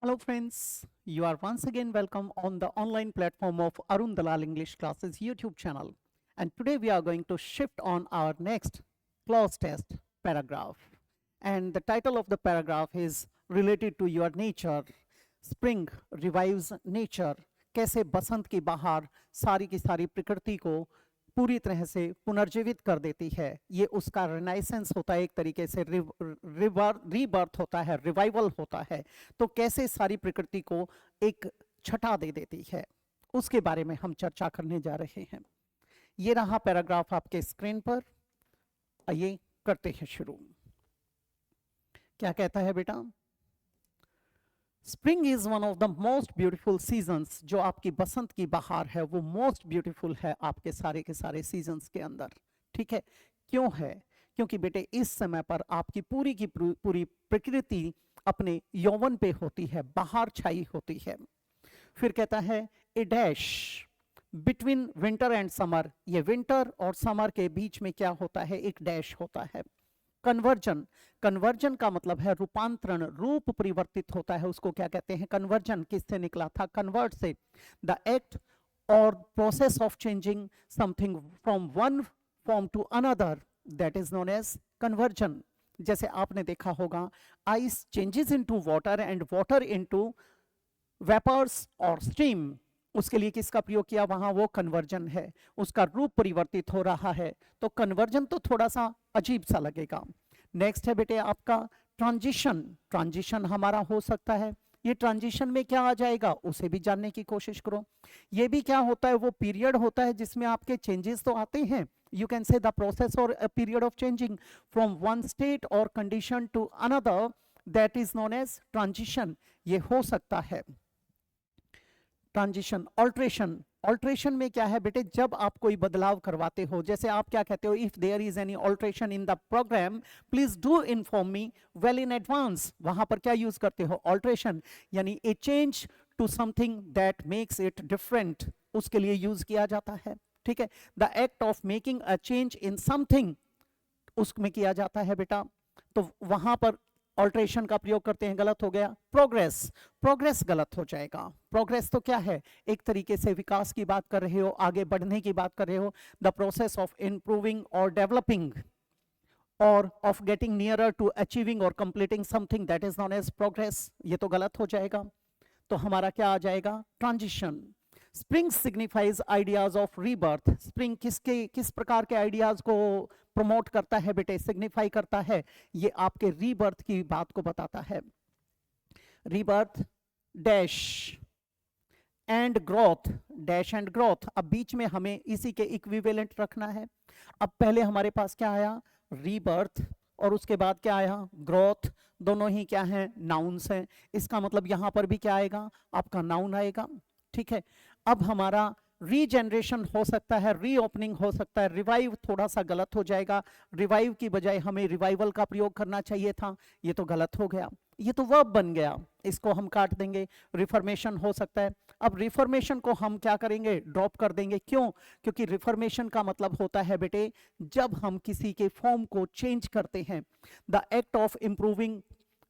Hello friends, you are once again welcome on the online platform of Arun Dalal English Classes YouTube channel. And today we are going to shift on our next clause test paragraph. And the title of the paragraph is related to your nature. Spring revives nature. कैसे बसंत की बहार सारी की सारी प्रकृति को पूरी तरह से पुनर्जीवित कर देती है। ये उसका रिनाइसेंस होता है, एक तरीके से रीबर्थ होता है, रिवाइवल होता है। तो कैसे सारी प्रकृति को एक छटा दे देती है, उसके बारे में हम चर्चा करने जा रहे हैं। ये रहा पैराग्राफ आपके स्क्रीन पर। आइए करते हैं शुरू। क्या कहता है बेटा? Spring is one of the most beautiful seasons. जो आपकी बसंत की बहार है वो मोस्ट ब्यूटीफुल है आपके सारे के सारे सीजन्स के अंदर। ठीक है, क्यों है? क्योंकि बेटे इस समय पर आपकी पूरी की पूरी प्रकृति अपने यौवन पे होती है, बहार छाई होती है। फिर कहता है a dash between winter and summer. ये विंटर और समर के बीच में क्या होता है? एक डैश होता है। कन्वर्जन, कन्वर्जन का मतलब है रूपांतरण, रूप परिवर्तित होता है, उसको क्या कहते हैं? कन्वर्जन। किससे निकला था? कन्वर्ट से। The act or process of changing something from one form to another, that is known as conversion. जैसे आपने देखा होगा, ice changes into water and water into vapours or steam. उसके लिए किसका प्रयोग किया? वहां वो कन्वर्जन है, उसका रूप परिवर्तित हो रहा है। तो कन्वर्जन तो थोड़ा सा अजीब सा लगेगा। नेक्स्ट है बेटे आपका ट्रांजिशन। ट्रांजिशन हमारा हो सकता है, ये ट्रांजिशन में क्या आ जाएगा उसे भी जानने की कोशिश करो। ये भी क्या होता है? वो पीरियड होता है जिसमें आपके चेंजेस तो आते हैं। You can say the process or a period of changing from one state or condition to another, that is known as transition. ये हो सकता है। ट्रांजिशन। ऑल्ट्रेशन, ऑल्ट्रेशन में क्या है बेटे? जब आप कोई बदलाव करवाते हो, जैसे आप क्या कहते हो, if there is any alteration in the programme please do inform me well in advance. वहां पर क्या यूज करते हो? ऑल्ट्रेशन, यानी a change to something that makes it different, उसके लिए यूज किया जाता है। ठीक है, the act of making a change in something, उसमें किया जाता है बेटा। तो वहां पर ऑल्ट्रेशन का प्रयोग करते हैं। गलत हो गया। प्रोग्रेस, प्रोग्रेस गलत हो जाएगा। प्रोग्रेस तो क्या है? एक तरीके से विकास की बात कर रहे हो, आगे बढ़ने की बात कर रहे हो। The process of improving or developing or of getting nearer to achieving or completing something, that is known as progress. ये तो गलत हो जाएगा। तो हमारा क्या आ जाएगा? Transition. Spring signifies ideas of rebirth. Spring किस प्रकार के आइडियाज को प्रमोट करता है बेटे? सिग्निफाई करता है। ये आपके रीबर्थ की बात को बताता है। Rebirth dash and growth, dash and growth. अब बीच में हमें इसी के इक्विवेलेंट रखना है। अब पहले हमारे पास क्या आया? रीबर्थ, और उसके बाद क्या आया? ग्रोथ। दोनों ही क्या है? नाउन्स हैं। इसका मतलब यहां पर भी क्या आएगा? आपका नाउन आएगा। ठीक है, अब हमारा रीजनरेशन हो सकता है, रीओपनिंग हो सकता है। रिवाइव थोड़ा सा गलत हो जाएगा, रिवाइव की बजाय हमें रिवाइवल का प्रयोग करना चाहिए था, ये तो गलत हो गया। ये तो वर्ब बन गया, इसको हम काट देंगे। रिफॉर्मेशन हो सकता है। अब रिफॉर्मेशन को हम क्या करेंगे? ड्रॉप कर देंगे। क्यों? क्योंकि रिफॉर्मेशन का मतलब होता है बेटे जब हम किसी के फॉर्म को चेंज करते हैं। The act of improving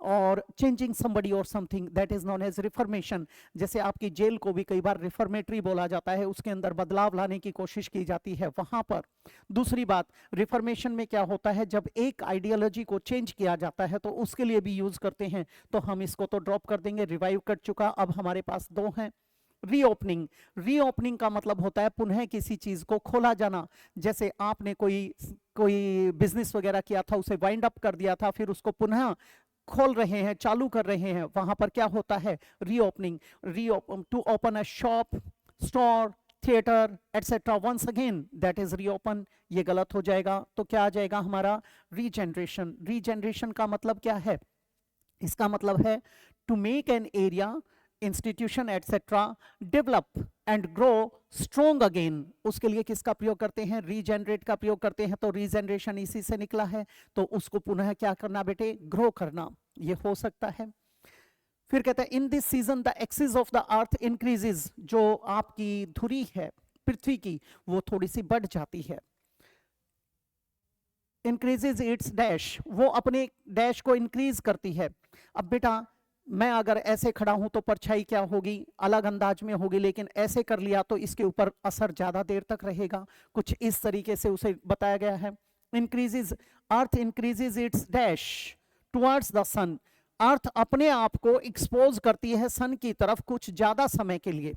or changing somebody or something, that is known as reformation. जैसे आपकी जेल को भी कई बार रिफॉर्मेटरी बोला जाता है, उसके अंदर बदलाव लाने की कोशिश की जाती है वहां पर। दूसरी बात, रिफॉर्मेशन में क्या होता है? जब एक आइडियोलॉजी को चेंज किया जाता है तो उसके लिए भी यूज करते हैं। तो हम इसको तो ड्रॉप कर देंगे, रिवाइव कट चुका। अब हमारे पास दो हैं। रीओपनिंग, रीओपनिंग का मतलब होता है पुनः किसी चीज को खोला जाना। जैसे आपने कोई बिजनेस वगैरह किया था, उसे वाइंड अप कर दिया था, फिर उसको पुनः खोल रहे हैं, चालू कर रहे हैं, वहां पर क्या होता है? Reopening. To open a shop, store, theatre etcetera once again, that is reopen. ये गलत हो जाएगा। तो क्या आ जाएगा हमारा? रीजनरेशन। रीजनरेशन का मतलब क्या है? इसका मतलब है to make an area, institution etcetera develop and grow strong again. उसके लिए किसका प्रयोग करते हैं? रीजनरेट का प्रयोग करते हैं। तो रीजनरेशन इसी से निकला है, तो उसको पुनः क्या करना बेटे? ग्रो करना। ये हो सकता है। फिर कहते हैं in this season the axis of the earth increases. जो आपकी धुरी है पृथ्वी की, वो थोड़ी सी बढ़ जाती है। इंक्रीजेज इट्स डैश, वो अपने डैश को इंक्रीज करती है। अब बेटा मैं अगर ऐसे खड़ा हूं तो परछाई क्या होगी, अलग अंदाज में होगी, लेकिन ऐसे कर लिया तो इसके ऊपर असर ज्यादा देर तक रहेगा। कुछ इस तरीके से उसे बताया गया है। Increases, earth increases its dash towards the sun, earth अपने आप को एक्सपोज करती है सन की तरफ कुछ ज्यादा समय के लिए।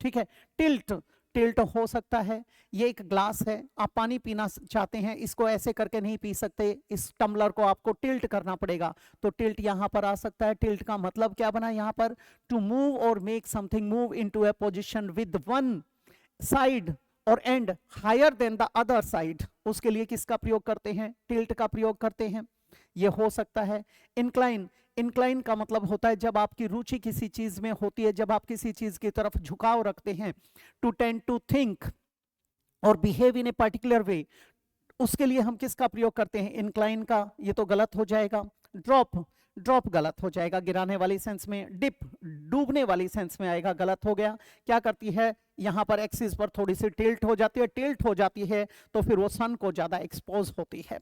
ठीक है। टिल्ट, टिल्ट हो सकता है, ये एक ग्लास है, आप पानी पीना चाहते हैं, इसको ऐसे करके नहीं पी सकते, इस टम्बलर को आपको टिल्ट करना पड़ेगा, तो टिल्ट यहां पर आ सकता है। टिल्ट का मतलब क्या बना यहां पर, टू मूव और make something move into a position with one side और end higher than the other side, उसके लिए किसका प्रयोग करते हैं, टिल्ट का प्रयोग करते हैं। ये हो सकता है। इंक्लाइन, इंक्लाइन का मतलब होता है जब आपकी रुचि किसी चीज में होती है, जब आप किसी चीज की तरफ झुकाव रखते हैं। टू टेंड टू थिंक और behave in a particular way, उसके लिए हम किसका प्रयोग करते हैं, इंक्लाइन का, ये तो गलत हो जाएगा। ड्रॉप, ड्रॉप गलत हो जाएगा गिराने वाली सेंस में। डिप, डूबने वाली सेंस में आएगा, गलत हो गया। क्या करती है, यहां पर एक्सिस पर थोड़ी सी टिल्ट हो जाती है, टिल्ट हो जाती है तो फिर वो सन को ज्यादा एक्सपोज होती है।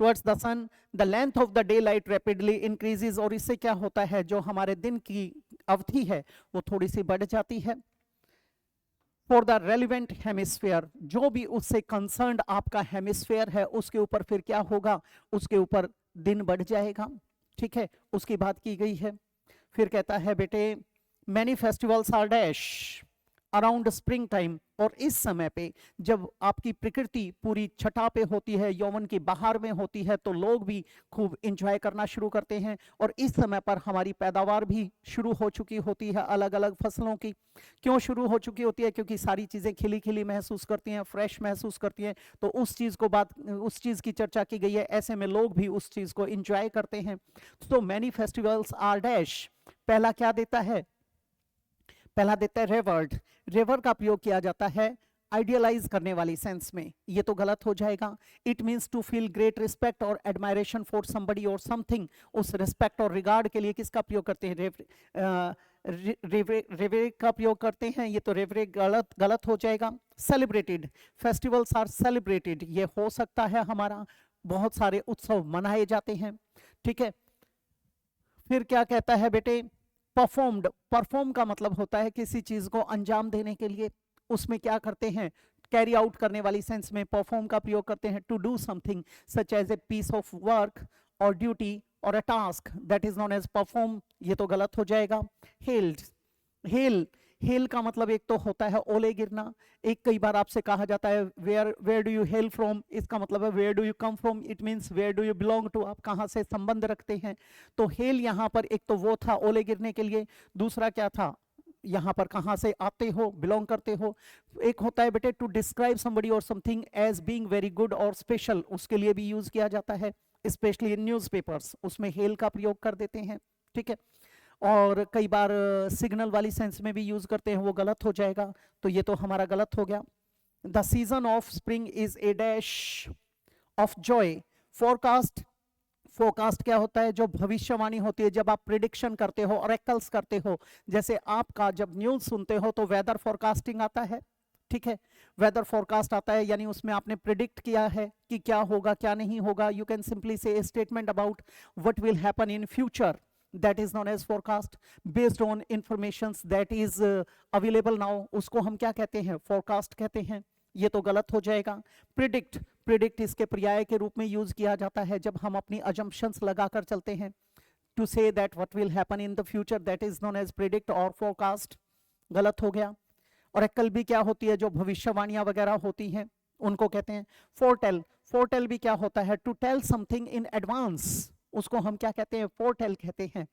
Towards the sun, the length of the daylight rapidly increases, और इससे क्या होता है, जो हमारे दिन की अवधि है वो थोड़ी सी बढ़ जाती है। फॉर द रेलिवेंट हेमिस्फेयर, जो भी उससे कंसर्न्ड आपका हेमिस्फेयर है उसके ऊपर फिर क्या होगा, उसके ऊपर दिन बढ़ जाएगा। ठीक है, उसकी बात की गई है। फिर कहता है बेटे, many festivals are dash around spring time, और इस समय पे जब आपकी प्रकृति पूरी छटा पे होती है, यौवन की बहार में होती है, तो लोग भी खूब एंजॉय करना शुरू करते हैं, और इस समय पर हमारी पैदावार भी शुरू हो चुकी होती है अलग अलग फसलों की। क्यों शुरू हो चुकी होती है, क्योंकि सारी चीजें खिली खिली महसूस करती हैं, फ्रेश महसूस करती हैं, तो उस चीज को बात, उस चीज की चर्चा की गई है, ऐसे में लोग भी उस चीज को एंजॉय करते हैं। तो मैनी फेस्टिवल्स आर डैश, पहला क्या देता है, पहला देता है रेवर्ड, रेवर का प्रयोग किया जाता है आइडियलाइज करने वाली सेंस में, ये तो गलत हो जाएगा। It means to feel great respect or admiration for somebody or something, उस रिस्पेक्ट और रिगार्ड के लिए किसका प्रयोग करते हैं, रेवरे का प्रयोग करते हैं, ये तो रेवरे गलत गलत हो जाएगा। सेलिब्रेटेड, फेस्टिवल्स आर सेलिब्रेटेड, ये हो सकता है हमारा, बहुत सारे उत्सव मनाए जाते हैं। ठीक है। फिर क्या कहता है बेटे, परफॉर्म्ड, परफॉर्म का मतलब होता है किसी चीज को अंजाम देने के लिए, उसमें क्या करते हैं, कैरी आउट करने वाली सेंस में परफॉर्म का प्रयोग करते हैं। To do something such as a piece of work or duty or a task, that is known as perform, ये तो गलत हो जाएगा। हेल्ड, हेल, हेल का मतलब एक तो होता है ओले गिरना, एक कई बार आपसे कहा जाता है where do you hail from, इसका मतलब है where do you come from, it means where do you belong to, आप कहाँ से संबंध रखते हैं। तो हेल यहाँ पर एक तो वो था ओले गिरने के लिए, दूसरा क्या था, यहाँ पर कहाँ से आते हो, बिलोंग करते हो। एक होता है बेटे to describe somebody or something as being very good or special, उसके लिए भी यूज किया जाता है, स्पेशली इन न्यूज़पेपर्स, उसमें हेल का प्रयोग कर देते हैं। ठीक है। और कई बार सिग्नल वाली सेंस में भी यूज करते हैं, वो गलत हो जाएगा, तो ये तो हमारा गलत हो गया। The season of spring is a dash of Joy, forecast, forecast क्या होता है, जो भविष्यवाणी होती है, जब आप प्रिडिक्शन करते हो, ऑरेकल्स करते हो, जैसे आपका जब न्यूज सुनते हो तो वेदर फोरकास्टिंग आता है। ठीक है, वेदर फोरकास्ट आता है, यानी उसमें आपने प्रिडिक्ट किया है कि क्या होगा क्या नहीं होगा। यू कैन सिंपली से statement about what will happen in future, that is known as forecast based on informations that is available now, उसको हम क्या कहते हैं, forecast कहते हैं, ये तो गलत हो जाएगा। predict, predict इसके पर्याय के रूप में यूज किया जाता है जब हम अपनी assumptions लगाकर चलते हैं, to say that what will happen in the future, that is known as predict or forecast, गलत हो गया। और अक्ल भी क्या होती है, जो भविष्यवाणियां वगैरह होती हैं उनको कहते हैं foretell, foretell भी क्या होता है, to tell something in advance, उसको हम क्या कहते हैं, फोरटेल कहते हैं।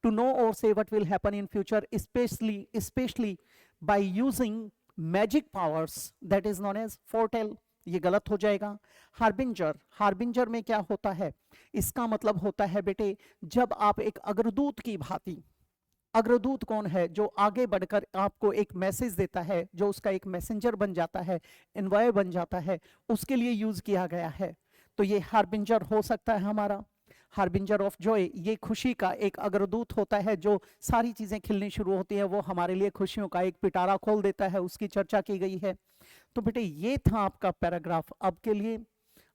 टू नो और say what will happen in future, specially by using magic powers, that is known as foretell, ये गलत हो जाएगा। हार्बिंजर, हार्बिंजर में क्या होता है, इसका मतलब होता है बेटे जब आप एक अग्रदूत की भांति, अग्रदूत कौन है, जो आगे बढ़कर आपको एक मैसेज देता है, जो उसका एक मैसेंजर बन जाता है, एनवॉय बन जाता है, उसके लिए यूज किया गया है। तो ये हार्बिंजर हो सकता है हमारा। हार्बिंजर ऑफ जॉय, ये खुशी का एक अग्रदूत होता है, जो सारी चीजें खिलनी शुरू होती हैं, वो हमारे लिए खुशियों का एक पिटारा खोल देता है, उसकी चर्चा की गई है। तो बेटे ये था आपका पैराग्राफ। अब के लिए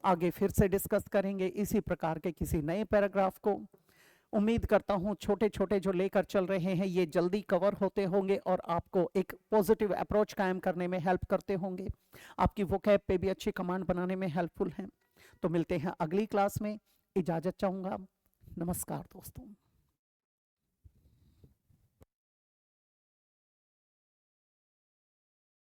आगे फिर से डिस्कस करेंगे इसी प्रकार के किसी नए पैराग्राफ को। उम्मीद करता हूं छोटे छोटे जो लेकर चल रहे हैं ये जल्दी कवर होते होंगे और आपको एक पॉजिटिव अप्रोच कायम करने में हेल्प करते होंगे, आपकी वोकैब पे भी अच्छी कमांड बनाने में हेल्पफुल हैं। तो मिलते हैं अगली क्लास में, इजाजत चाहूंगा। नमस्कार दोस्तों।